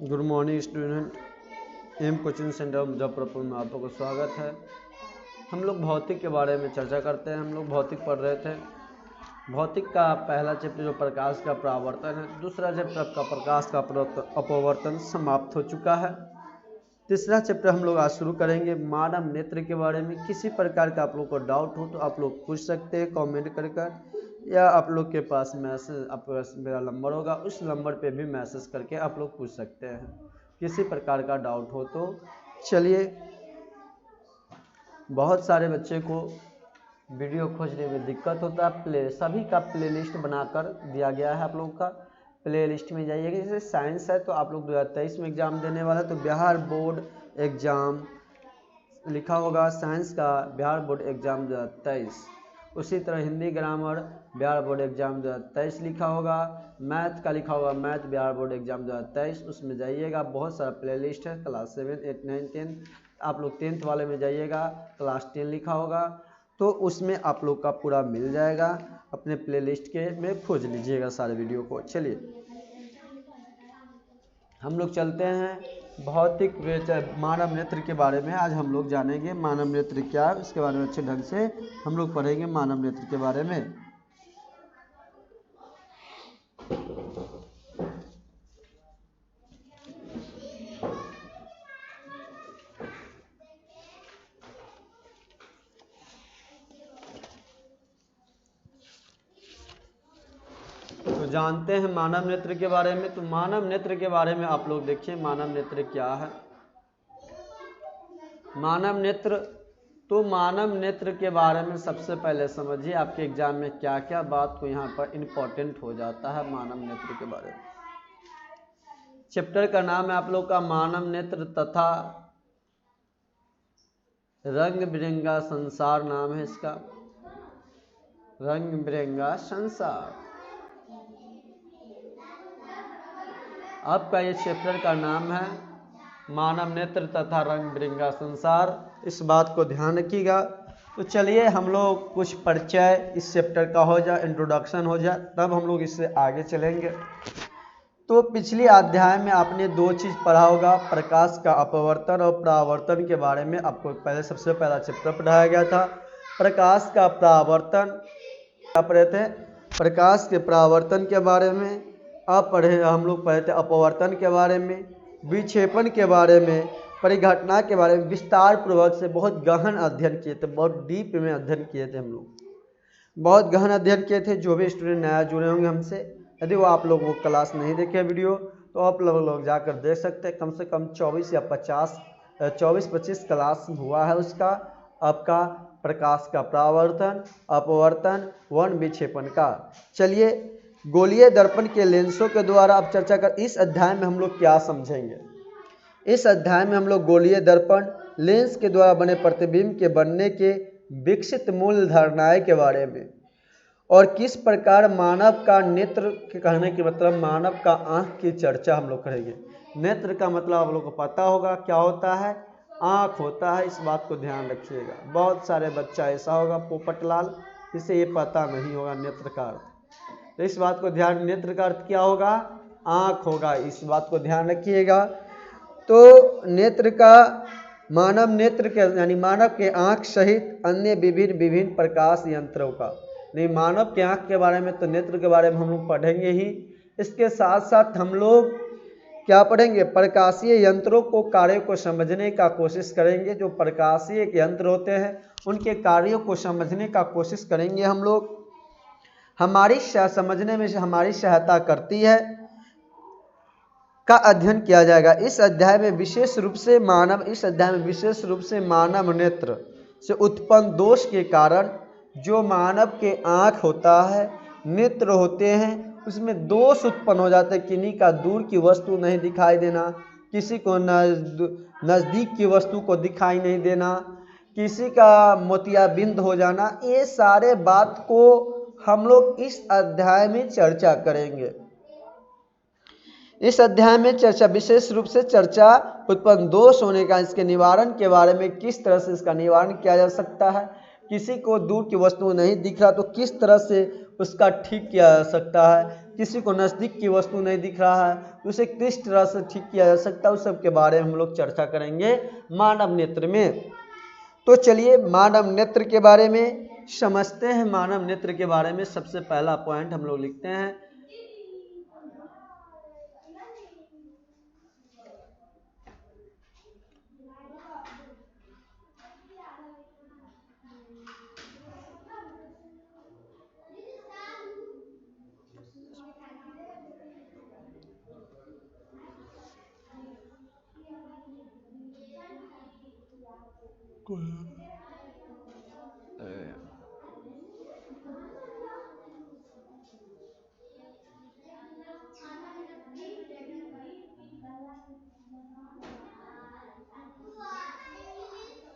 Good morning student. M coaching centre Muzaffarpur में आप लोगों का स्वागत है। हम लोग भौतिक के बारे में चर्चा करते हैं। हम लोग भौतिक पढ़ रहे थे। भौतिक का पहला चैप्टर जो प्रकाश का परावर्तन है, दूसरा चैप्टर आपका प्रकाश का अपवर्तन समाप्त हो चुका है। तीसरा चैप्टर हम लोग आज शुरू करेंगे मानव नेत्र के बारे में। किसी प्रकार का आप लोग को डाउट हो तो आप लोग पूछ सकते हैं कमेंट कर या आप लोग के पास मैसेज मेरा नंबर होगा, उस नंबर पे भी मैसेज करके आप लोग पूछ सकते हैं किसी प्रकार का डाउट हो तो। चलिए, बहुत सारे बच्चे को वीडियो खोजने में दिक्कत होता है। सभी का प्लेलिस्ट बनाकर दिया गया है। आप लोगों का प्लेलिस्ट में जाइएगा। जैसे साइंस है तो आप लोग 2023 में एग्ज़ाम देने वाला है तो बिहार बोर्ड एग्ज़ाम लिखा होगा, साइंस का बिहार बोर्ड एग्ज़ाम 2023। उसी तरह Hindi grammar Bihar board exam 2023 लिखा होगा। मैथ का लिखा होगा मैथ बिहार बोर्ड एग्ज़ाम 2023, उसमें जाइएगा। बहुत सारा प्लेलिस्ट है। क्लास 7, 8, 9, 10 आप लोग 10th वाले में जाइएगा, क्लास 10 लिखा होगा तो उसमें आप लोग का पूरा मिल जाएगा। अपने प्लेलिस्ट के में खोज लीजिएगा सारे वीडियो को। चलिए हम लोग चलते हैं भौतिक मानव नेत्र के बारे में। आज हम लोग जानेंगे मानव नेत्र क्या है, उसके बारे में अच्छे ढंग से हम लोग पढ़ेंगे मानव नेत्र के बारे में। तो जानते हैं मानव नेत्र के बारे में। तो मानव नेत्र के बारे में आप लोग देखिए मानव नेत्र क्या है। मानव नेत्र, तो मानव नेत्र के बारे में सबसे पहले समझिए आपके एग्जाम में क्या क्या बात को यहाँ पर इम्पोर्टेंट हो जाता है मानव नेत्र के बारे में। चैप्टर का नाम है आप लोग का मानव नेत्र तथा रंग बिरंगा संसार नाम है इसका, रंग बिरंगा संसार। आपका ये चैप्टर का नाम है मानव नेत्र तथा रंग बिरंगा संसार। इस बात को ध्यान रखिएगा। तो चलिए हम लोग कुछ परिचय इस चैप्टर का हो जाए, इंट्रोडक्शन हो जाए, तब हम लोग इससे आगे चलेंगे। तो पिछली अध्याय में आपने दो चीज़ पढ़ा होगा, प्रकाश का अपवर्तन और परावर्तन के बारे में। आपको पहले सबसे पहला चैप्टर पढ़ाया गया था प्रकाश का परावर्तन। क्या पढ़े थे? प्रकाश के परावर्तन के बारे में। अब हम लोग पढ़े थे अपवर्तन के बारे में, विक्षेपण के बारे में, परिघटना के बारे में। विस्तार पूर्वक से बहुत गहन अध्ययन किए थे, बहुत डीप में अध्ययन किए थे। हम लोग बहुत गहन अध्ययन किए थे। जो भी स्टूडेंट नया जुड़े होंगे हमसे, यदि वो आप लोग वो क्लास नहीं देखे वीडियो तो आप लोग जाकर देख सकते हैं। कम से कम 24 या 25 क्लास हुआ है उसका, आपका प्रकाश का परावर्तन, अपवर्तन, वर्ण विक्षेपण का। चलिए गोलीय दर्पण के लेंसों के द्वारा अब चर्चा कर। इस अध्याय में हम लोग क्या समझेंगे? इस अध्याय में हम लोग गोलीय दर्पण लेंस के द्वारा बने प्रतिबिंब के बनने के विकसित मूल धारणाएं के बारे में, और किस प्रकार मानव का नेत्र के कहने के मतलब मानव का आँख की चर्चा हम लोग करेंगे। नेत्र का मतलब आप लोग को पता होगा क्या होता है, आँख होता है। इस बात को ध्यान रखिएगा। बहुत सारे बच्चा ऐसा होगा पोपटलाल जिसे ये पता नहीं होगा नेत्र का अर्थ। तो इस बात को ध्यान, नेत्र का अर्थ क्या होगा? आँख होगा। इस बात को ध्यान रखिएगा। तो नेत्र का मानव नेत्र के यानी मानव के आँख सहित अन्य विभिन्न प्रकाश यंत्रों का, नहीं मानव के आँख के बारे में तो नेत्र के बारे में हम लोग पढ़ेंगे ही। इसके साथ साथ हम लोग क्या पढ़ेंगे? प्रकाशीय यंत्रों को कार्यों को समझने का कोशिश करेंगे। जो प्रकाशीय यंत्र होते हैं उनके कार्यों को समझने का कोशिश करेंगे हम लोग। हमारी समझने में हमारी सहायता करती है का अध्ययन किया जाएगा। इस अध्याय में विशेष रूप से मानव नेत्र से उत्पन्न दोष के कारण जो मानव के आँख होता है, नेत्र होते हैं, उसमें दोष उत्पन्न हो जाते हैं। किन्हीं का दूर की वस्तु नहीं दिखाई देना, किसी को नज़दीक की वस्तु को दिखाई नहीं देना, किसी का मोतियाबिंद हो जाना, ये सारे बात को हम लोग इस अध्याय में चर्चा करेंगे। इस अध्याय में चर्चा विशेष रूप से चर्चा उत्पन्न दोष होने का, इसके निवारण के बारे में, किस तरह से इसका निवारण किया जा सकता है, किसी को दूर की वस्तु नहीं दिख रहा तो किस तरह से उसका ठीक किया जा सकता है, किसी को नज़दीक की वस्तु नहीं दिख रहा है तो उसे किस तरह से ठीक किया जा सकता है, उस सब के बारे में हम लोग चर्चा करेंगे मानव नेत्र में। तो चलिए मानव नेत्र के बारे में समझते हैं। मानव नेत्र के बारे में सबसे पहला पॉइंट हम लोग लिखते हैं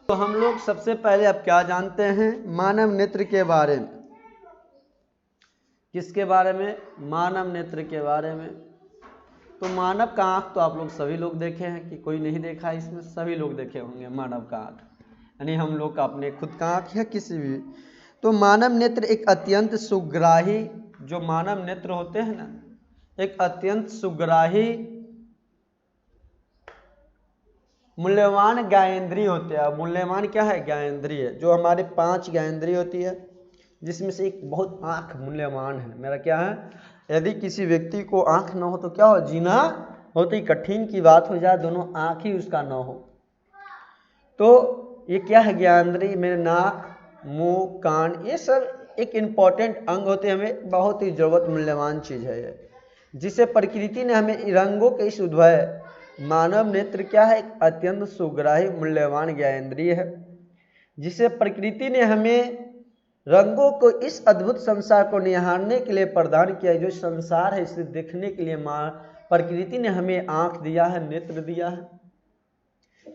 तो हम लोग सबसे पहले अब क्या जानते हैं मानव नेत्र के बारे में। किसके बारे में? मानव नेत्र के बारे में। तो मानव का आँख तो आप लोग सभी लोग देखे हैं कि कोई नहीं देखा है, इसमें सभी लोग देखे होंगे मानव का आँख, यानी हम लोग का अपने खुद का आँख है किसी भी। तो मानव नेत्र एक अत्यंत सुग्राही, जो मानव नेत्र होते हैं ना, एक अत्यंत सुग्राही मूल्यवान ज्ञानेंद्रिय होते हैं। मूल्यवान क्या है? ज्ञानेंद्रिय। जो हमारे 5 ज्ञानेंद्रिय होती है जिसमें से एक बहुत आँख मूल्यवान है। मेरा क्या है? यदि किसी व्यक्ति को आँख न हो तो क्या हो? जीना बहुत ही कठिन की बात हो जाए, दोनों आँख ही उसका न हो। तो ये क्या है? ज्ञानेंद्रिय। मेरे नाक, मुंह, कान, ये सब एक इम्पॉर्टेंट अंग होते हैं, हमें बहुत ही जरूरत मूल्यवान चीज़ है ये, जिसे प्रकृति ने हमें रंगों के इस उद्भव। मानव नेत्र क्या है? एक अत्यंत सुग्राही मूल्यवान ज्ञानेंद्रिय है, जिसे प्रकृति ने हमें रंगों को इस अद्भुत संसार को निहारने के लिए प्रदान किया है। जो संसार है इसे देखने के लिए प्रकृति ने हमें आँख दिया है, नेत्र दिया है,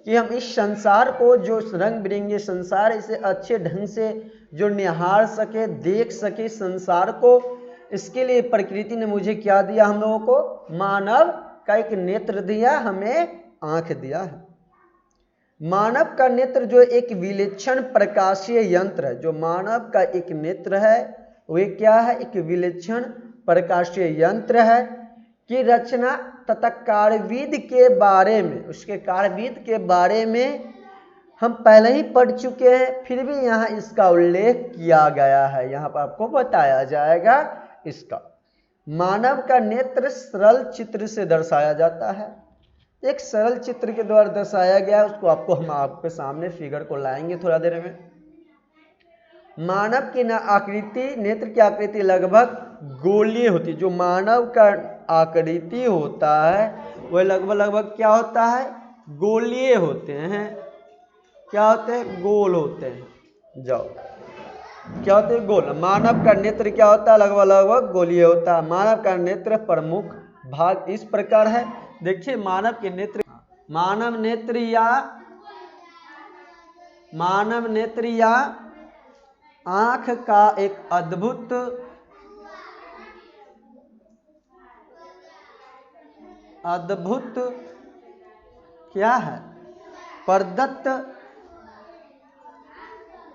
कि हम इस संसार को, जो रंग बिरंगे संसार, इसे अच्छे ढंग से जो निहार सके, देख सके संसार को। इसके लिए प्रकृति ने मुझे क्या दिया? हम लोगों को मानव का एक नेत्र दिया, हमें आँख दिया है। मानव का नेत्र जो एक विलक्षण प्रकाशीय यंत्र है, जो मानव का एक नेत्र है वे क्या है? एक विलक्षण प्रकाशीय यंत्र है कि रचना तथा कार्यविधि के बारे में, उसके कार्यविधि के बारे में हम पहले ही पढ़ चुके हैं, फिर भी यहाँ इसका उल्लेख किया गया है, यहाँ पर आपको बताया जाएगा इसका। मानव का नेत्र सरल चित्र से दर्शाया जाता है, एक सरल चित्र के द्वारा दर्शाया गया, उसको आपको हम आपके सामने फिगर को लाएंगे थोड़ा देर में। मानव की आकृति, नेत्र की आकृति लगभग गोलीय होती है। जो मानव का आकृति होता है वह लगभग क्या होता है? गोलीय होते हैं। क्या होते हैं? गोल होते हैं। जाओ, क्या होते हैं? गोल। मानव का नेत्र क्या होता है? लगभग गोलीय होता है। मानव का नेत्र प्रमुख भाग इस प्रकार है। देखिए मानव के नेत्र, मानव नेत्र या आँख का एक अद्भुत क्या है? प्रदत्त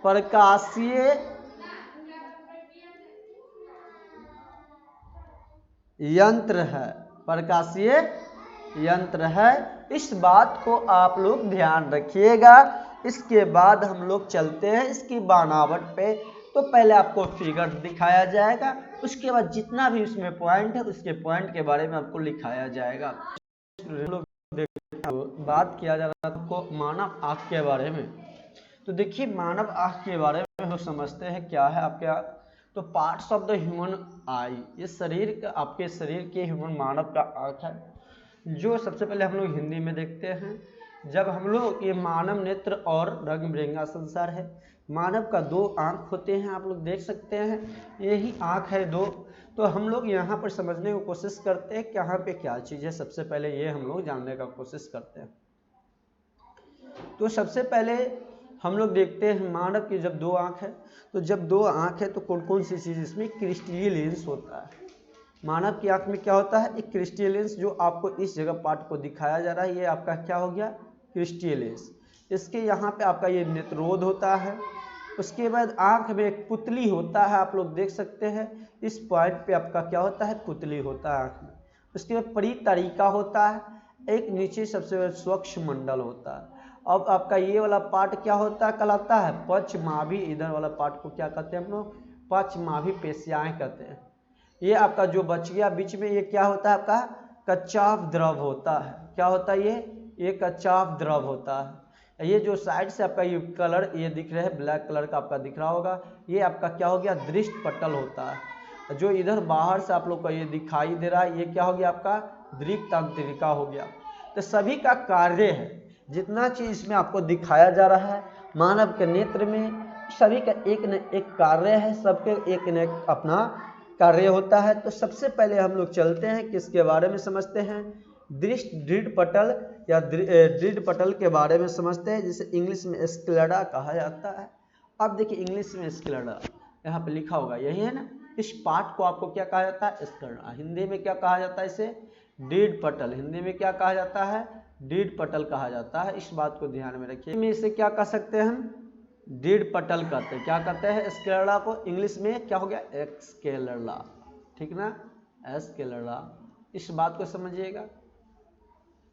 प्रकाशीय यंत्र है, प्रकाशीय यंत्र है। इस बात को आप लोग ध्यान रखिएगा। इसके बाद हम लोग चलते हैं इसकी बनावट पे। तो पहले आपको फिगर दिखाया जाएगा, उसके बाद जितना भी उसमें पॉइंट है उसके पॉइंट के बारे में आपको लिखाया जाएगा। बात किया जा रहा है आपको मानव आँख के बारे में। तो देखिए मानव आँख के बारे में हम लोग समझते हैं क्या है आपके। तो पार्ट्स ऑफ द ह्यूमन आई, ये शरीर का, आपके शरीर के ह्यूमन मानव का आँख है, जो सबसे पहले हम लोग हिंदी में देखते हैं। जब हम लोग ये मानव नेत्र और रंग बिरंगा संसार है। मानव का 2 आँख होते हैं, आप लोग देख सकते हैं, यही आँख है 2। तो हम लोग यहाँ पर समझने की कोशिश करते हैं कि यहाँ पे क्या चीज़ है। सबसे पहले ये हम लोग जानने का कोशिश करते हैं। तो सबसे पहले हम लोग देखते हैं मानव की जब 2 आँख है, तो जब 2 आँख है तो कौन कौन सी चीज़ इसमें? क्रिस्टलीय लेंस होता है। मानव की आँख में क्या होता है? एक क्रिस्टलीय लेंस, जो आपको इस जगह पार्ट को दिखाया जा रहा है, ये आपका क्या हो गया? क्रिस्टलीय लेंस। इसके यहाँ पे आपका ये नेत्रोध होता है, उसके बाद आंख में एक पुतली होता है, आप लोग देख सकते हैं इस पॉइंट पे आपका क्या होता है, पुतली होता है आंख में। उसके बाद परितरिका होता है, एक नीचे सबसे स्वच्छ मंडल होता है। अब आपका ये वाला पार्ट क्या होता है, कहलाता है पक्षमाभी। इधर वाला पार्ट को क्या कहते हैं हम लोग, पक्षमाभी पेशियाएं कहते हैं। ये आपका जो बच गया बीच में, ये क्या होता है, आपका कच्चाव द्रव होता है। क्या होता है ये कच्चाव द्रव होता है। ये जो साइड से आपका ये कलर ये दिख रहा है, ब्लैक कलर का आपका दिख रहा होगा, ये आपका क्या हो गया, दृष्ट पटल होता है। जो इधर बाहर से आप लोग को ये दिखाई दे रहा है, ये क्या हो गया, आपका दृक तंत्रिका हो गया। तो सभी का कार्य है, जितना चीज इसमें आपको दिखाया जा रहा है मानव के नेत्र में, सभी का एक न एक कार्य है, सबके एक न एक अपना कार्य होता है। तो सबसे पहले हम लोग चलते हैं किसके बारे में समझते हैं, दृढ़ पटल या दृढ़ पटल के बारे में समझते हैं, जिसे इंग्लिश में स्क्लेरा कहा जाता है। अब देखिए इंग्लिश में स्क्लेरा यहाँ पे लिखा होगा, यही है ना। इस पार्ट को आपको क्या कहा जाता है, स्क्लेरा। हिंदी में क्या कहा जाता है इसे, दृढ़ पटल। हिंदी में क्या कहा जाता है, दृढ़ पटल कहा जाता है। इस बात को ध्यान में रखिए। में इसे क्या कह सकते हैं हम, दृढ़ पटल कहते हैं। क्या कहते हैं स्क्लेरा को, इंग्लिश में क्या हो गया, एक्सक्लेरा, ठीक ना, एक्सक्लेरा। इस बात को समझिएगा।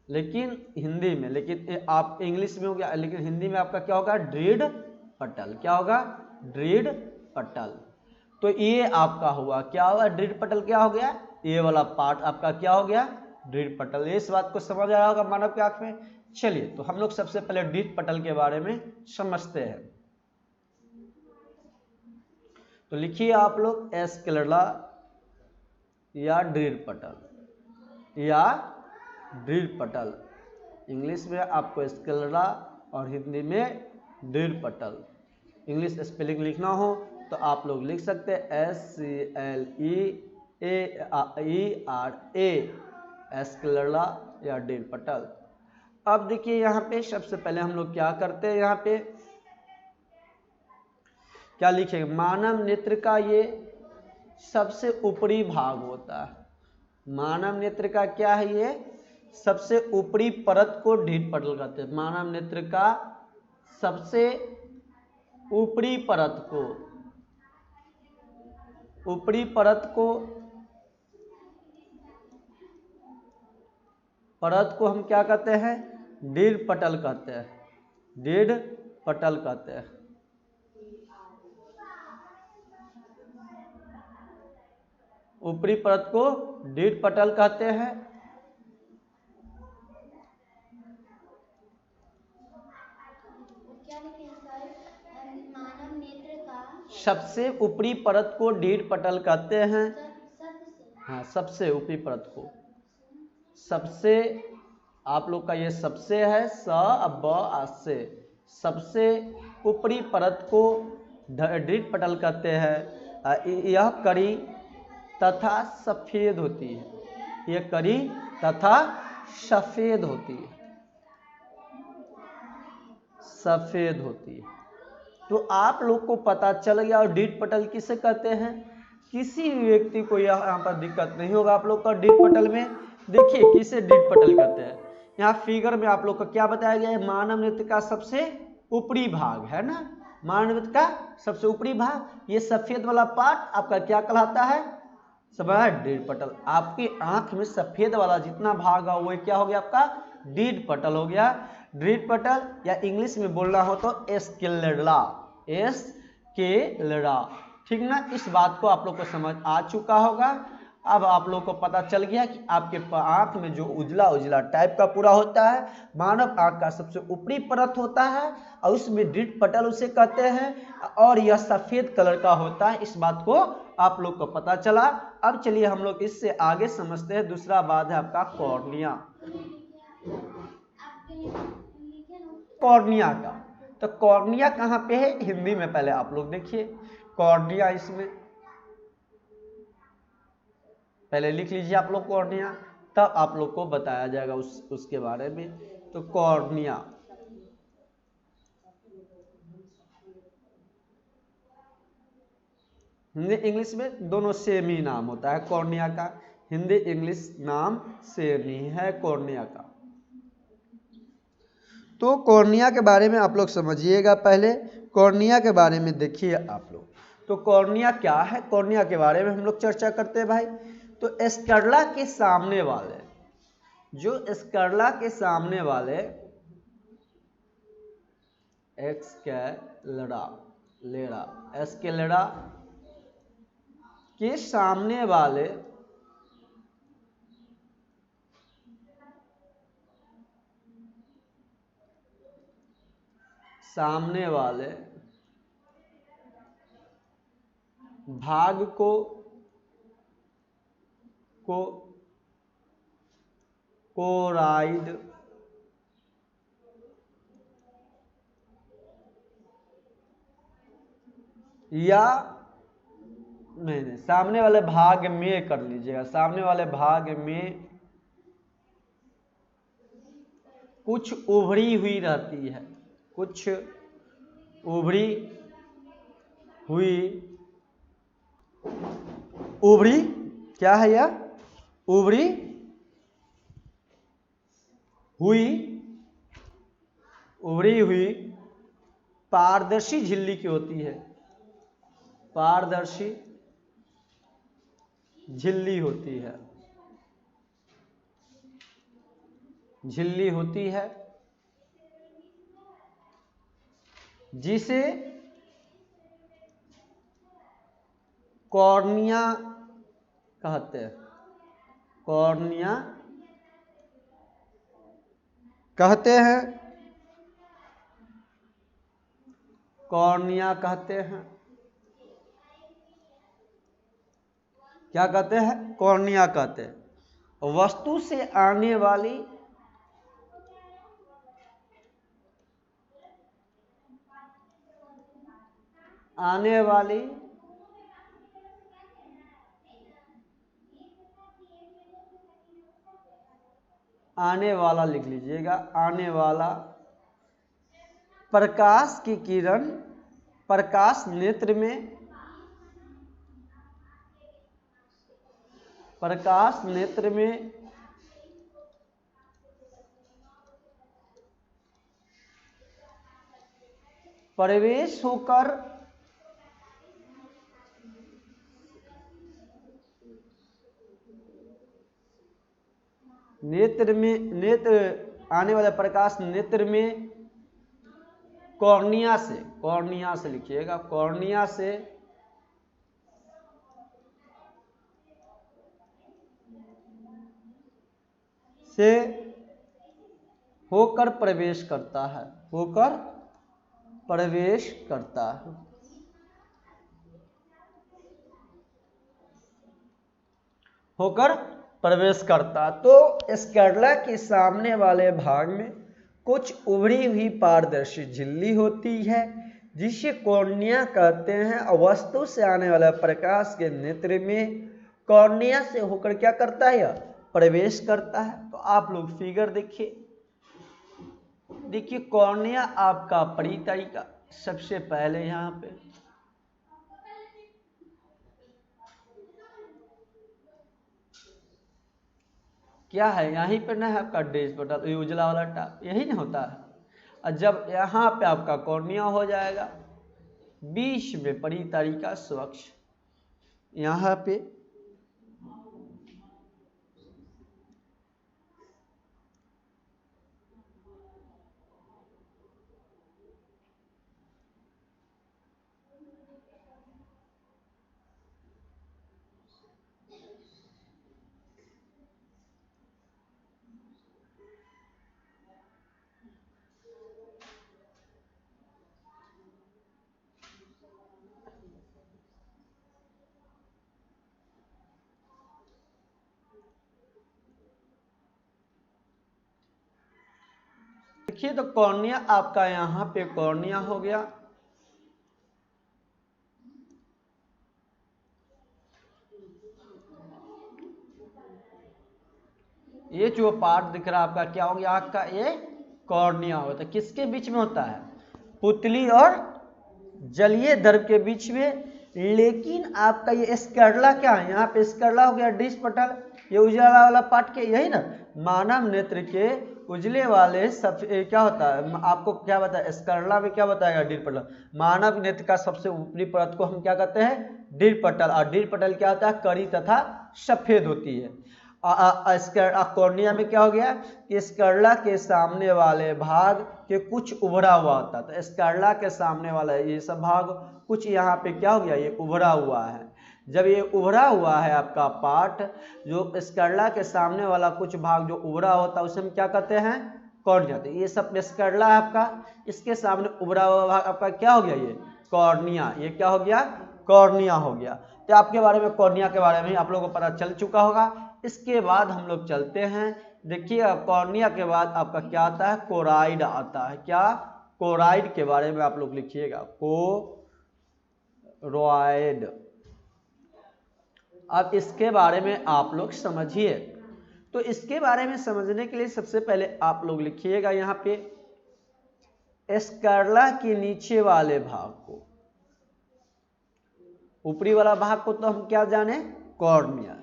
लेकिन हिंदी में, लेकिन आप इंग्लिश में हो गया, लेकिन हिंदी में आपका क्या होगा, दृढ़ पटल। क्या होगा, दृढ़ पटल। तो ये आपका हुआ, क्या हुआ, दृढ़ पटल क्या हो गया, ये वाला पार्ट आपका क्या हो गया, दृढ़ पटल। इस बात को समझ आ रहा होगा मानव के आंख में। चलिए तो हम लोग सबसे पहले दृढ़ पटल के बारे में समझते हैं। तो लिखिए आप लोग स्क्लेरा या दृढ़ पटल या दृढ़ पटल। इंग्लिश में आपको स्क्लेरा और हिंदी में दृढ़ पटल। इंग्लिश स्पेलिंग लिखना हो तो आप लोग लिख सकते हैं SCLEARA, स्क्लेरा या दृढ़ पटल। अब देखिए यहाँ पे सबसे पहले हम लोग क्या करते हैं, यहाँ पे क्या लिखेंगे, मानव नेत्र का ये सबसे ऊपरी भाग होता है। मानव नेत्र का क्या है, ये सबसे ऊपरी परत को दृढ़ पटल कहते हैं। मानव नेत्र का सबसे ऊपरी परत को, ऊपरी परत को हम क्या कहते हैं, दृढ़ पटल कहते हैं, दृढ़ पटल कहते हैं। ऊपरी परत को दृढ़ पटल कहते हैं। मानव नेत्र का सबसे ऊपरी परत को दृढ़ पटल कहते हैं। हाँ, सबसे ऊपरी परत को, सबसे, आप लोग का ये सबसे है, स ब आ से, सबसे ऊपरी परत को दृढ़ पटल कहते हैं। यह कड़ी तथा सफेद होती है, यह कड़ी तथा सफेद होती है, सफेद होती है। तो आप लोग को पता चल गया। और दृढ़ पटल किसे कहते हैं, किसी भी व्यक्ति को यहाँ पर दिक्कत नहीं होगा आप लोग का दृढ़ पटल में। देखिए किसे दृढ़ पटल कहते हैं, यहाँ फिगर में आप लोग को क्या बताया गया है, मानव नेत्र का सबसे ऊपरी भाग है ना, मानव नेत्र का सबसे ऊपरी भाग, ये सफेद वाला पार्ट आपका क्या कहलाता है, सब दृढ़ पटल। आपकी आंख में सफेद वाला जितना भाग है वो क्या हो गया, आपका दृढ़ पटल हो गया। दृढ़ पटल या इंग्लिश में बोलना हो तो स्क्लेरा, स्क्लेरा, ठीक ना। इस बात को आप लोग को समझ आ चुका होगा। अब आप लोग को पता चल गया कि आपके आंख में जो उजला उजला टाइप का पूरा होता है, मानव आंख का सबसे ऊपरी परत होता है और उसमें दृढ़ पटल उसे कहते हैं, और यह सफेद कलर का होता है। इस बात को आप लोग को पता चला। अब चलिए हम लोग इससे आगे समझते हैं। दूसरा बात है आपका कॉर्निया, कॉर्निया का। तो कॉर्निया कहाँ पे है, हिंदी में पहले आप लोग देखिए कॉर्निया, इसमें पहले लिख लीजिए आप लोग कॉर्निया, तब आप लोग को बताया जाएगा उसके बारे में। तो कॉर्निया, हिंदी इंग्लिश में दोनों सेम ही नाम होता है कॉर्निया का, हिंदी इंग्लिश नाम सेम ही है कॉर्निया का। तो कॉर्निया के बारे में आप लोग समझिएगा। पहले कॉर्निया के बारे में देखिए आप लोग। तो कॉर्निया क्या है, कॉर्निया के बारे में हम लोग चर्चा करते हैं भाई। तो स्कर्ला के सामने वाले, जो स्कर्ला के सामने वाले स्केलेरा के सामने वाले भाग को कोराइड या नहीं, सामने वाले भाग में कर लीजिएगा, सामने वाले भाग में कुछ उभरी हुई रहती है, कुछ उभरी क्या है यह, उभरी हुई पारदर्शी झिल्ली की होती है, पारदर्शी झिल्ली होती है, जिसे कॉर्निया कहते हैं, कॉर्निया कहते हैं, क्या कहते हैं, कॉर्निया कहते हैं। वस्तु से आने वाली आने वाला लिख लीजिएगा, आने वाला प्रकाश की किरण प्रकाश नेत्र में प्रवेश होकर आने वाला प्रकाश नेत्र में कॉर्निया से लिखिएगा, कॉर्निया से होकर प्रवेश करता है, तो स्कर्ला के सामने वाले भाग में कुछ उभरी हुई पारदर्शी झिल्ली होती है, जिसे कॉर्निया कहते हैं। वस्तु से आने वाला प्रकाश के नेत्र में कॉर्निया से होकर क्या करता है, प्रवेश करता है। तो आप लोग फिगर देखिए कॉर्निया आपका परितरिका, सबसे पहले यहां पे क्या है, यहीं पे ना है आपका डेज पटल, ये उजला वाला टाप, यही ना होता है। और जब यहाँ पे आपका कॉर्निया हो जाएगा, बीच में परितरिका स्वच्छ, यहाँ पे देखिए, तो कॉर्निया आपका यहाँ पे कॉर्निया हो गया। ये जो पार्ट दिख रहा है आपका क्या हो गया, आँख का, ये कॉर्निया होता है। किसके बीच में होता है, पुतली और जलीय द्रव के बीच में। लेकिन आपका ये स्कर्ला क्या है, यहाँ पे स्कर्ला हो गया डिश पटल, ये उजाला वाला पार्ट के, यही ना मानव नेत्र के उजले वाले क्या होता है, आपको क्या बताया, स्कर्ला में क्या बताएगा, डीर पटल। मानव नेत्र का सबसे ऊपरी परत को हम क्या कहते हैं, डीर पटल। और डीर पटल क्या होता है, कड़ी तथा सफेद होती है। कॉर्निया में क्या हो गया कि स्कर्ला के सामने वाले भाग के कुछ उभरा हुआ होता है। तो स्कर्ला के सामने वाला ये सब भाग कुछ यहाँ पे क्या हो गया, ये उभरा हुआ है। जब ये उभरा हुआ है आपका पार्ट, जो स्कर्ला के सामने वाला कुछ भाग जो उभरा होता है उसे हम क्या कहते हैं, कॉर्निया। तो ये सब स्कर्ला है आपका, इसके सामने उभरा हुआ भाग आपका क्या हो गया, ये कॉर्निया। ये क्या हो गया, कॉर्निया हो गया। तो आपके बारे में कॉर्निया के बारे में आप लोगों को पता चल चुका होगा। इसके बाद हम लोग चलते हैं, देखिए कॉर्निया के बाद आपका क्या आता है, कोराइड आता है। क्या, कोराइड के बारे में आप लोग लिखिएगा, कोरोइड। अब इसके बारे में आप लोग समझिए। तो इसके बारे में समझने के लिए सबसे पहले आप लोग लिखिएगा यहाँ पे, स्कर्ला के नीचे वाले भाग को, ऊपरी वाला भाग को तो हम क्या जाने, कॉर्निया।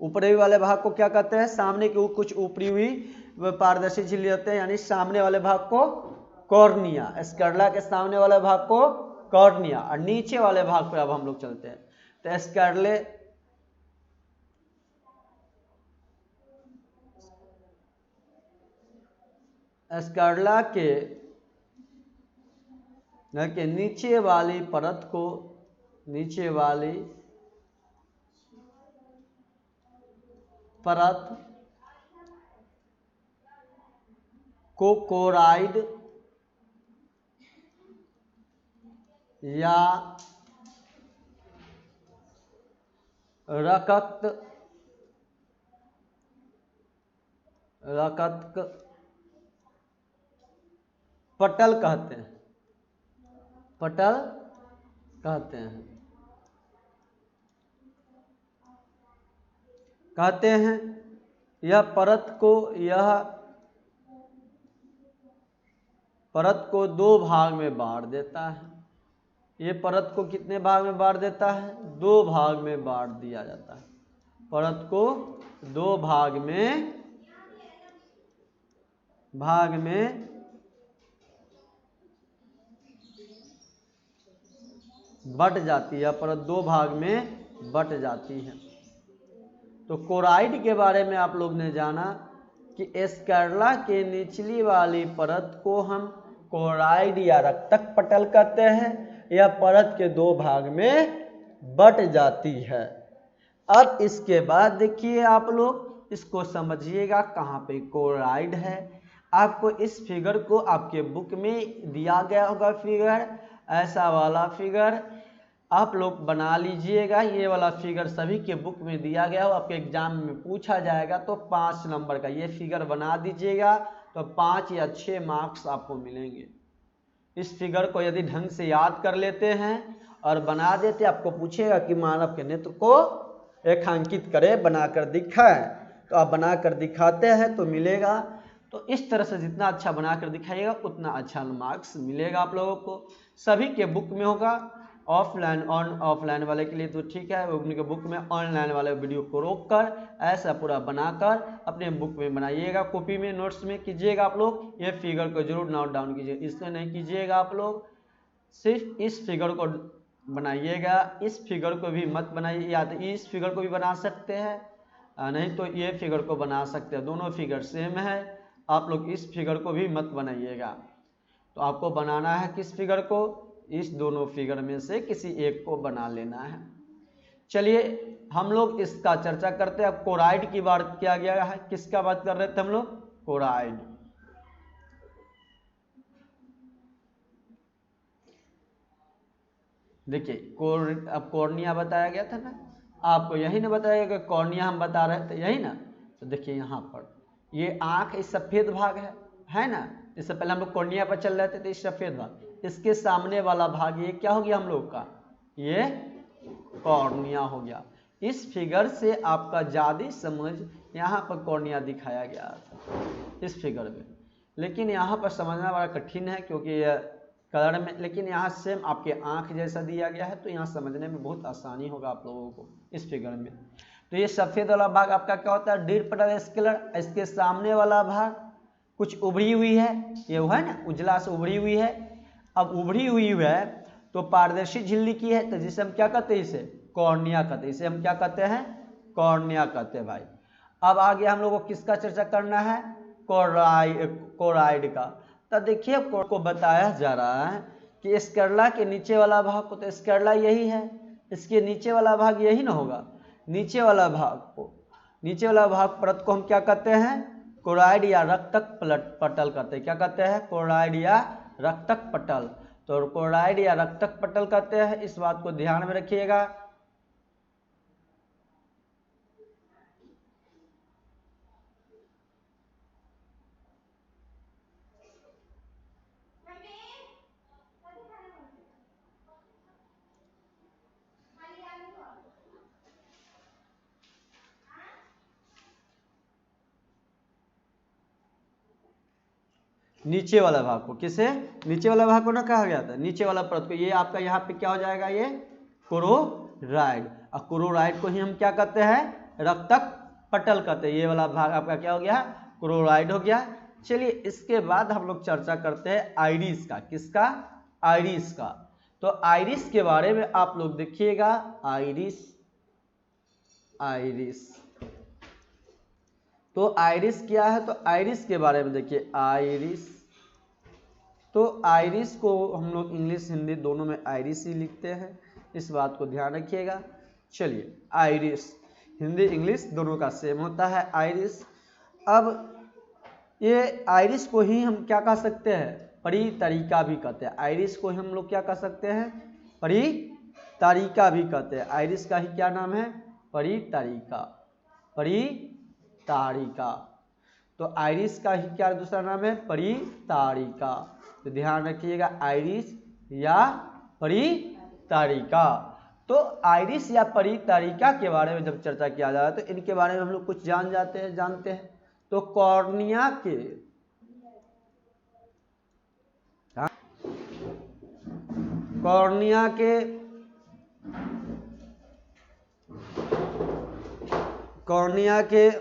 ऊपरी वाले भाग को क्या कहते हैं, सामने की कुछ ऊपरी हुई पारदर्शी झिल्ली होते हैं, यानी सामने वाले भाग को कॉर्निया। स्कर्ला के सामने वाले भाग को कॉर्निया, और नीचे वाले भाग पर अब हम लोग चलते हैं। तो स्कर्ला के नीचे वाली परत को, नीचे वाली परत को कोराइड या रकत पटल कहते हैं, पटल कहते हैं। यह परत को दो भाग में बांट देता है। ये परत को कितने भाग में बांट देता है, दो भाग में बांट दिया जाता है। परत को दो भाग में बट जाती है, परत दो भाग में बट जाती है। तो कोराइड के बारे में आप लोग ने जाना कि स्कर्ला के निचली वाली परत को हम कोराइड या रक्तक पटल कहते हैं। यह परत के दो भाग में बट जाती है। अब इसके बाद देखिए आप लोग इसको समझिएगा, कहाँ पे कोराइड है। आपको इस फिगर को आपके बुक में दिया गया होगा, फिगर ऐसा वाला फिगर आप लोग बना लीजिएगा। ये वाला फिगर सभी के बुक में दिया गया हो, आपके एग्जाम में पूछा जाएगा तो 5 नंबर का ये फिगर बना दीजिएगा, तो 5 या 6 मार्क्स आपको मिलेंगे। इस फिगर को यदि ढंग से याद कर लेते हैं और बना देते, आपको पूछेगा कि मानव के नेत्र को रेखांकित करें, बनाकर दिखाएं, तो आप बनाकर दिखाते हैं तो मिलेगा। तो इस तरह से जितना अच्छा बनाकर दिखाइएगा उतना अच्छा मार्क्स मिलेगा आप लोगों को। सभी के बुक में होगा, ऑफलाइन ऑफलाइन वाले के लिए तो ठीक है, उनके बुक में, ऑनलाइन वाले वीडियो को रोककर ऐसा पूरा बनाकर अपने बुक में बनाइएगा, कॉपी में नोट्स में कीजिएगा आप लोग। ये फिगर को जरूर नोट डाउन कीजिए, इसमें नहीं कीजिएगा आप लोग, सिर्फ इस फिगर को बनाइएगा। इस फिगर को भी मत बनाइए, या तो इस फिगर को भी बना सकते हैं, नहीं तो ये फिगर को बना सकते हैं, दोनों फिगर सेम है। आप लोग इस फिगर को भी मत बनाइएगा। तो आपको बनाना है किस फिगर को, इस दोनों फिगर में से किसी एक को बना लेना है। चलिए हम लोग इसका चर्चा करते हैं। अब कोराइड की बात किया गया है, किसका बात कर रहे थे हम लोग, कोराइड। देखिए अब कॉर्निया बताया गया था ना, आपको यही ना बताया कि कॉर्निया हम बता रहे थे, यही ना। तो देखिए यहाँ पर ये आंख इस सफेद भाग है ना, इससे पहले हम लोग कॉर्निया पर चल रहे थे, तो इस सफेद भाग, इसके सामने वाला भाग ये क्या हो गया हम लोग का, ये कॉर्निया हो गया। इस फिगर से आपका ज्यादा समझ यहाँ पर कॉर्निया दिखाया गया था इस फिगर में, लेकिन यहाँ पर समझना बड़ा कठिन है क्योंकि कलर में, लेकिन यहाँ सेम आपके आंख जैसा दिया गया है, तो यहाँ समझने में बहुत आसानी होगा आप लोगों को इस फिगर में। तो ये सफेद वाला भाग आपका क्या होता है, डीर पटल स्केलर। इसके सामने वाला भाग कुछ उभरी हुई है, ये हुआ है ना, उजला से उभरी हुई है। अब उभरी हुई है तो पारदर्शी झिल्ली की है, तो जिसे हम क्या कहते हैं, इसे कॉर्निया कहते हैं। इसे हम क्या कहते हैं, कॉर्निया कहते हैं भाई। अब आगे हम लोग को किसका चर्चा करना है, कोराइड का। तो देखिए को बताया जा रहा है कि स्केरला के नीचे वाला भाग को, तो स्केरला यही है, इसके नीचे वाला भाग यही ना होगा। नीचे वाला भाग परत को हम क्या कहते हैं, कोराइड या रक्तक पटल कहते हैं। क्या कहते हैं, कोराइड या रक्तक पटल। तो कोराइड या रक्तक पटल कहते हैं, इस बात को ध्यान में रखिएगा। नीचे वाला भाग को, किसे, नीचे वाला भाग को ना कहा गया था, नीचे वाला परत को। ये आपका यहाँ पे क्या हो जाएगा, ये कोरोराइड। और कोरोराइड को ही हम क्या कहते हैं, रक्तक पटल कहते हैं। ये वाला भाग आपका क्या हो गया, कोरोराइड हो गया। चलिए इसके बाद हम लोग चर्चा करते हैं आइरिस का। किसका, आइरिस का। तो आइरिस के बारे में आप लोग देखिएगा, आइरिस तो आइरिस क्या है, तो आइरिस के बारे में देखिए, आइरिस। तो आइरिस को हम लोग इंग्लिश हिंदी दोनों में आइरिस ही लिखते हैं, इस बात को ध्यान रखिएगा। चलिए आइरिस हिंदी इंग्लिश दोनों का सेम होता है, आइरिस। अब ये आइरिस को ही हम क्या कह सकते हैं, परितरिका भी कहते हैं। आइरिस को ही हम लोग क्या कह सकते हैं, परितारिका भी कहते हैं। आइरिस का ही क्या नाम है, परितारिका। तो आइरिस का ही क्या दूसरा नाम है, परितारिका। तो ध्यान रखिएगा, आइरिस या परितारिका। तो आइरिस या परितारिका के बारे में जब चर्चा किया जा रहा है तो इनके बारे में हम लोग कुछ जानते हैं। तो कॉर्निया के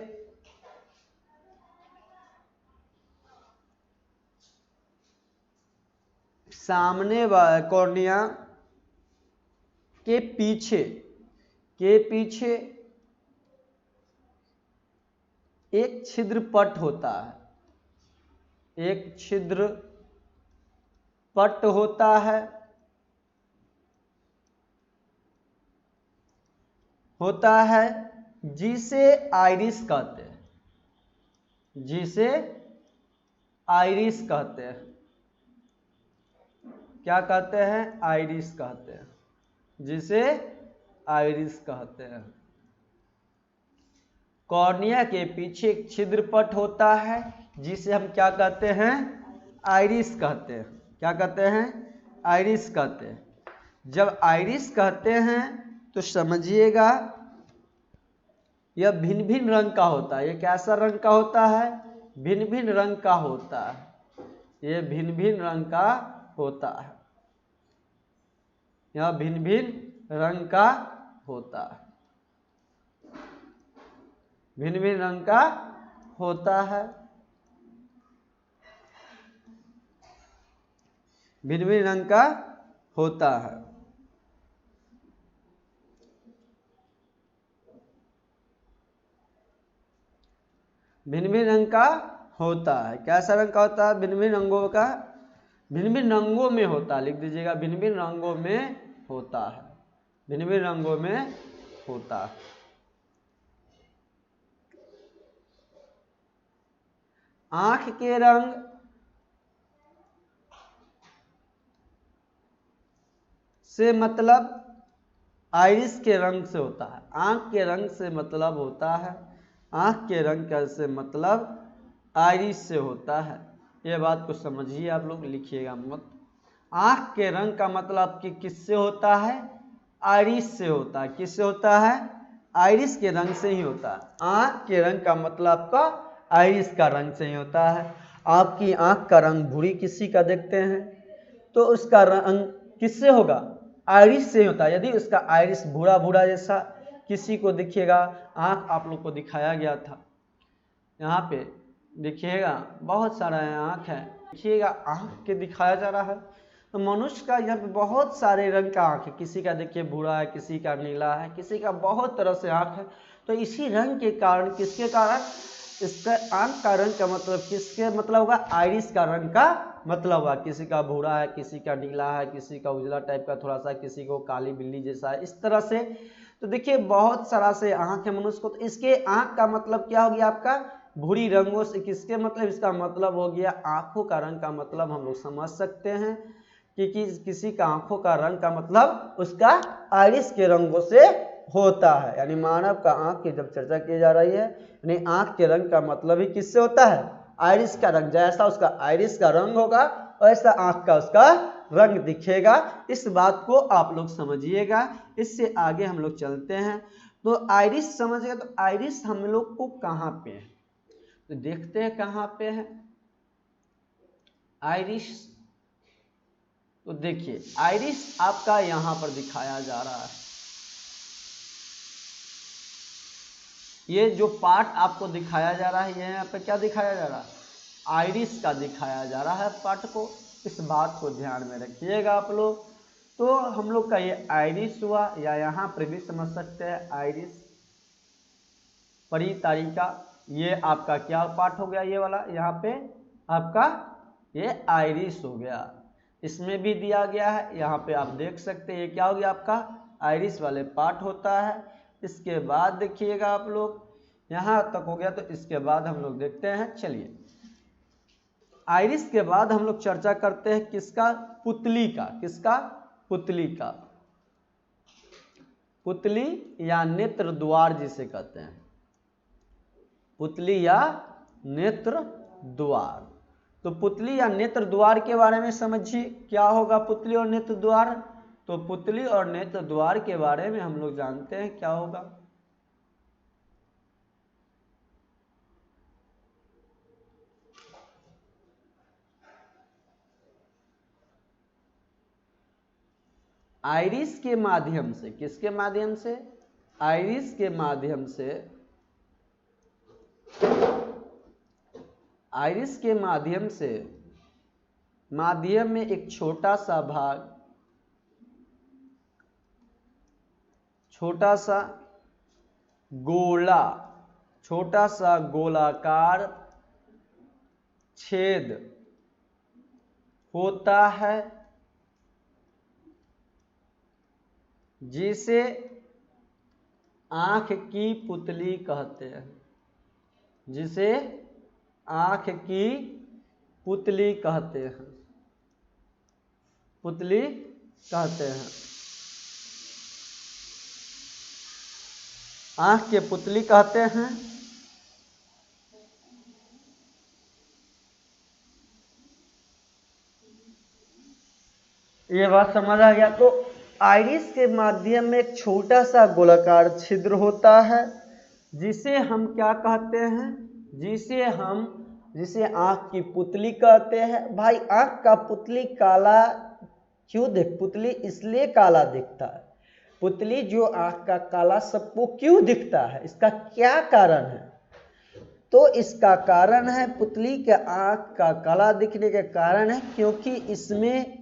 सामने कॉर्निया के पीछे एक छिद्र पट होता है, जिसे आइरिस कहते हैं, क्या कहते हैं, आइरिस कहते हैं, जिसे आइरिस कहते हैं। कॉर्निया के पीछे एक छिद्रपट होता है जिसे हम क्या कहते हैं, आइरिस कहते हैं। क्या कहते हैं, आइरिस कहते हैं। जब आइरिस कहते हैं तो समझिएगा यह भिन्न भिन्न रंग का होता है। ये कैसा रंग का होता है, भिन्न भिन्न रंग का होता है। ये भिन्न भिन्न रंग का होता है, यह भिन्न भिन्न रंग का होता है, भिन्न भिन्न रंग का होता है, भिन्न भिन्न रंग का होता है। भिन्न भिन्न रंग का होता है। कैसा रंग का होता है, भिन्न भिन्न रंगों का, भिन्न भिन्न रंगों में होता है। लिख दीजिएगा, भिन्न भिन्न रंगों में होता है, भिन्न भिन्न रंगों में होता है। आंख के रंग से मतलब आइरिस के रंग से होता है। आंख के रंग से मतलब होता है, आंख के रंग से मतलब आइरिस से होता है। ये बात को समझिए, आप लोग लिखिएगा मत। आंख के रंग का मतलब कि किससे होता है, आइरिस से होता है। किससे होता है, आइरिस के रंग से ही होता है। आंख के रंग का मतलब आपका आइरिस का रंग से ही होता है। आपकी आंख का रंग भूरी किसी का देखते हैं तो उसका रंग किससे होगा, आइरिस से होता है। यदि उसका आइरिस भूरा भूरा जैसा किसी को दिखेगा, आंख आप लोग को दिखाया गया था यहाँ पे, देखिएगा बहुत सारा आँख है, देखिएगा आँख के दिखाया जा रहा है। तो मनुष्य का यहाँ पे बहुत सारे रंग का आँख है, किसी का देखिए भूरा है, किसी का नीला है, किसी का बहुत तरह से आँख है। तो इसी रंग के कारण, किसके कारण, इसका आँख का रंग का मतलब किसके मतलब होगा, आइरिस का रंग का मतलब हुआ। किसी का भूरा है, किसी का नीला है, किसी का उजला टाइप का थोड़ा सा, किसी को काली बिल्ली जैसा है, इस तरह से। तो देखिए बहुत सारा से आँख है मनुष्य को। तो इसके आँख का मतलब क्या हो गया आपका, भूरी रंगों से, किसके मतलब, इसका मतलब हो गया आँखों का रंग का मतलब हम लोग समझ सकते हैं कि किसी का आँखों का रंग का मतलब उसका आइरिस के रंगों से होता है। यानी मानव का आँख की जब चर्चा की जा रही है, यानी आँख के रंग का मतलब ही किससे होता है, आइरिस का रंग। जैसा उसका आइरिस का रंग होगा वैसा आँख का उसका रंग दिखेगा। इस बात को आप लोग समझिएगा। इससे आगे हम लोग चलते हैं। तो आइरिस समझ गए। तो आइरिस हम लोग को कहाँ पे है, तो देखते हैं कहाँ पे है आइरिस। तो देखिए आइरिस आपका यहां पर दिखाया जा रहा है। ये जो पार्ट आपको दिखाया जा रहा है, यहाँ पे क्या दिखाया जा रहा है, आइरिस का दिखाया जा रहा है पार्ट को। इस बात को ध्यान में रखिएगा आप लोग। तो हम लोग का ये आइरिस हुआ, या यहाँ पर भी समझ सकते हैं आइरिस, परितारिका, ये आपका क्या पार्ट हो गया, ये वाला यहाँ पे आपका ये आइरिस हो गया। इसमें भी दिया गया है, यहाँ पे आप देख सकते हैं ये क्या हो गया आपका आइरिस वाले पार्ट होता है। इसके बाद देखिएगा आप लोग, यहाँ तक हो गया। तो इसके बाद हम लोग देखते हैं, चलिए आइरिस के बाद हम लोग चर्चा करते हैं किसका, पुतली का। किसका, पुतली का। पुतली या नेत्र द्वार जिसे कहते हैं, पुतली या नेत्र द्वार। तो पुतली या नेत्र द्वार के बारे में समझिए, क्या होगा पुतली और नेत्र द्वार। तो पुतली और नेत्र द्वार के बारे में हम लोग जानते हैं क्या होगा। आइरिस के माध्यम से, किसके माध्यम से, आइरिस के माध्यम से, आइरिस के माध्यम से, माध्यम में एक छोटा सा भाग, छोटा सा गोला, छोटा सा गोलाकार छेद होता है, जिसे आंख की पुतली कहते हैं, जिसे आंख की पुतली कहते हैं, पुतली कहते हैं, आंख के पुतली कहते हैं। ये बात समझ आ गया। तो आइरिस के माध्यम में एक छोटा सा गोलाकार छिद्र होता है, जिसे हम क्या कहते हैं, जिसे आंख की पुतली कहते हैं। भाई आंख का पुतली काला क्यों पुतली इसलिए काला दिखता है, पुतली जो आंख का काला सबको क्यों दिखता है, इसका क्या कारण है। तो इसका कारण है, पुतली के आंख का काला दिखने के कारण है क्योंकि इसमें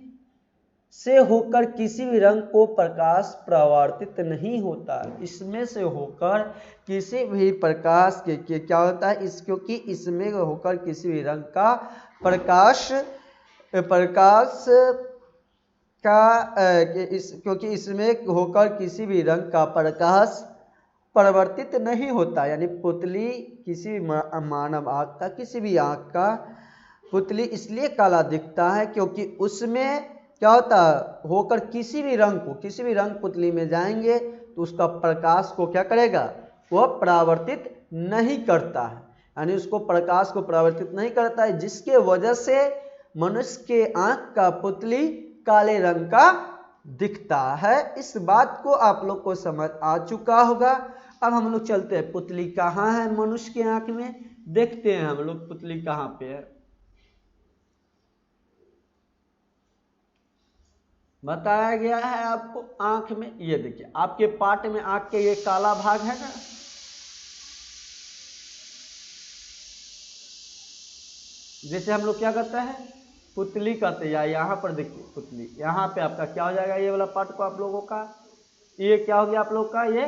से होकर किसी भी रंग को प्रकाश परावर्तित नहीं होता। इसमें से होकर किसी भी प्रकाश के क्या होता है, क्योंकि इसमें होकर किसी भी रंग का प्रकाश क्योंकि इसमें होकर किसी भी रंग का प्रकाश परिवर्तित नहीं होता। यानी पुतली किसी भी मानव आँख का, किसी भी आँख का पुतली इसलिए काला दिखता है क्योंकि उसमें क्या होता है, होकर किसी भी रंग पुतली में जाएंगे तो उसका प्रकाश को क्या करेगा, वह परावर्तित नहीं करता है। यानी उसको प्रकाश को परावर्तित नहीं करता है, जिसके वजह से मनुष्य के आंख का पुतली काले रंग का दिखता है। इस बात को आप लोग को समझ आ चुका होगा। अब हम लोग चलते हैं, पुतली कहाँ है मनुष्य के आंख में, देखते हैं हम लोग पुतली कहाँ पे है। बताया गया है आपको आंख में, ये देखिए आपके पार्ट में आंख के ये काला भाग है ना, जैसे हम लोग क्या करते हैं, पुतली करते हैं, या यहाँ पर देखिए पुतली, यहाँ पे आपका क्या हो जाएगा, ये वाला पार्ट को आप लोगों का, ये क्या हो गया आप लोग का, ये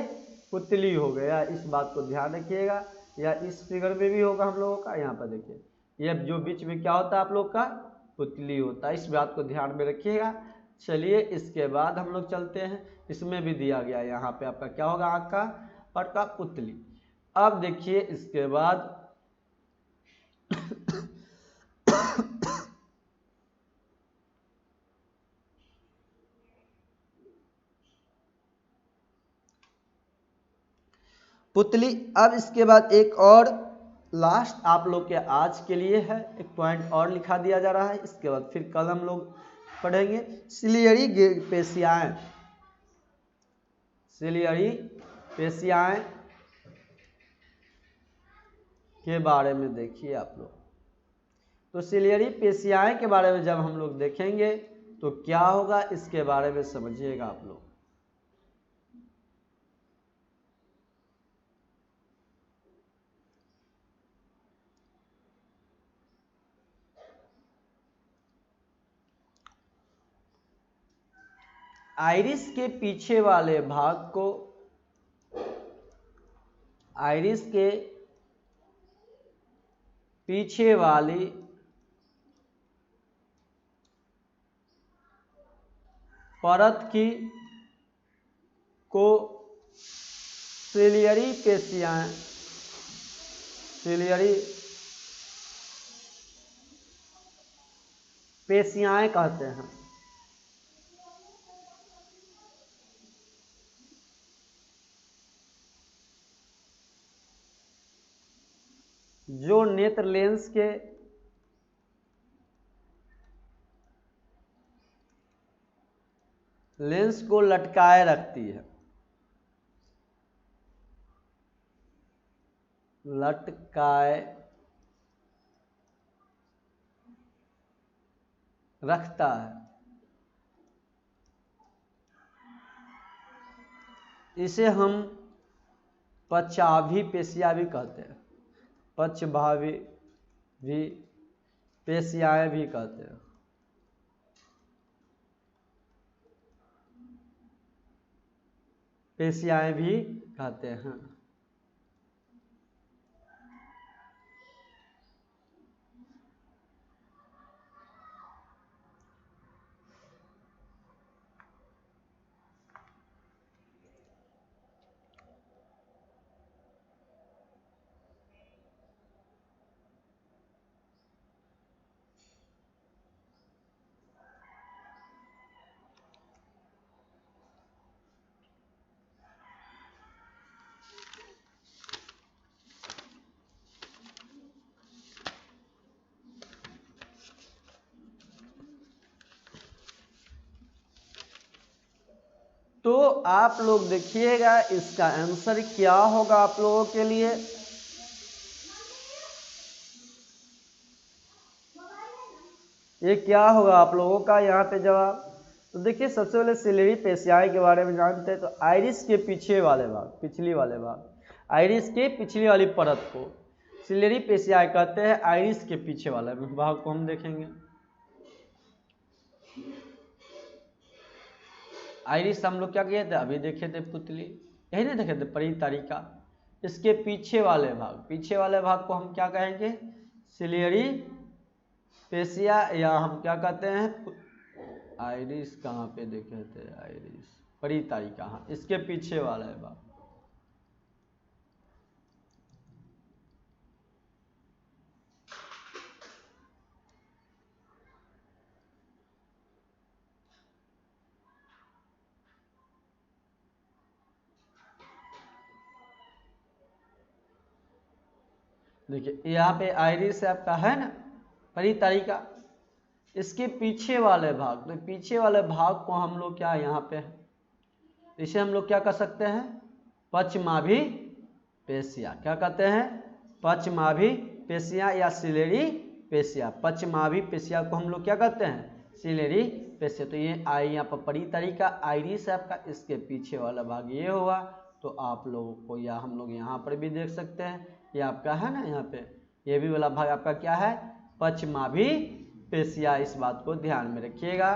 पुतली हो गया। इस बात को ध्यान रखिएगा। या इस फिगर में भी होगा हम लोगों का, यहाँ पर देखिए ये जो बीच में क्या होता है आप लोग का, पुतली होता है। इस बात को ध्यान में रखिएगा। चलिए इसके बाद हम लोग चलते हैं, इसमें भी दिया गया यहाँ पे आपका क्या होगा, आँख का पार्ट का पुतली। अब देखिए इसके बाद पुतली। अब इसके बाद एक और लास्ट आप लोग के आज के लिए है, एक पॉइंट और लिखा दिया जा रहा है। इसके बाद फिर कल हम लोग पढ़ेंगे सिलियरी पेशियाएं। सिलियरी पेशियाएं के बारे में देखिए आप लोग। तो सिलियरी पेशियाएं के बारे में जब हम लोग देखेंगे तो क्या होगा, इसके बारे में समझिएगा आप लोग। आइरिस के पीछे वाले भाग को, आइरिस के पीछे वाली परत की को सिलियरी पेशियाएं, सिलियरी पेशियाएं कहते हैं। जो नेत्र लेंस को लटकाए रखती है, लटकाए रखता है। इसे हम पक्षाभि पेशियां भी कहते हैं, पक्षभावी भी पेशियाएं भी कहते हैं। पेशियाएं भी कहते हैं। तो आप लोग देखिएगा इसका आंसर क्या होगा आप लोगों के लिए। ये क्या होगा आप लोगों का यहाँ पे जवाब। तो देखिए सबसे पहले सिलियरी पेशियाएं के बारे में जानते हैं। तो आइरिस के पीछे वाले भाग, पिछली वाले भाग, आइरिस के पिछली वाली परत को सिलियरी पेशियाएं कहते हैं। आइरिस के पीछे वाले भाग को हम देखेंगे। आइरिस हम लोग क्या किए थे, अभी देखे थे पुतली, यही नहीं देखे थे परी तारिका। इसके पीछे वाले भाग, पीछे वाले भाग को हम क्या कहेंगे, सिलियरी पेशिया, या हम क्या कहते हैं, आइरिस कहाँ पे देखे थे, आइरिस परी तारिका, हाँ इसके पीछे वाला है भाग। देखिए यहाँ पे आइरिस आपका है ना, परी तारिका, इसके पीछे वाले भाग, तो पीछे वाले भाग को हम लोग क्या यहाँ पे है, इसे हम लोग क्या कर सकते हैं, पक्षमाभि पेशिया, क्या कहते हैं, पक्षमाभि पेशिया या सिलेरी पेशिया। पक्षमाभि पेशिया को हम लोग क्या कहते हैं, सिलेरी पेशिया। तो ये आई यहाँ पर परी तारिका, आइरिस है आपका, इसके पीछे वाला भाग ये हुआ। तो आप लोगों को, या हम लोग यहाँ पर भी देख सकते हैं, ये आपका है ना, यहाँ पे ये भी वाला भाग आपका क्या है, पश्चमाभिपेशिया, इस बात को ध्यान में रखिएगा।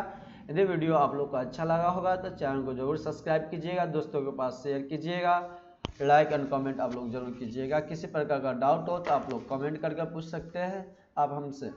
यदि वीडियो आप लोग को अच्छा लगा होगा तो चैनल को जरूर सब्सक्राइब कीजिएगा, दोस्तों के पास शेयर कीजिएगा, लाइक एंड कमेंट आप लोग जरूर कीजिएगा। किसी प्रकार का डाउट हो तो आप लोग कमेंट करके पूछ सकते हैं आप हमसे।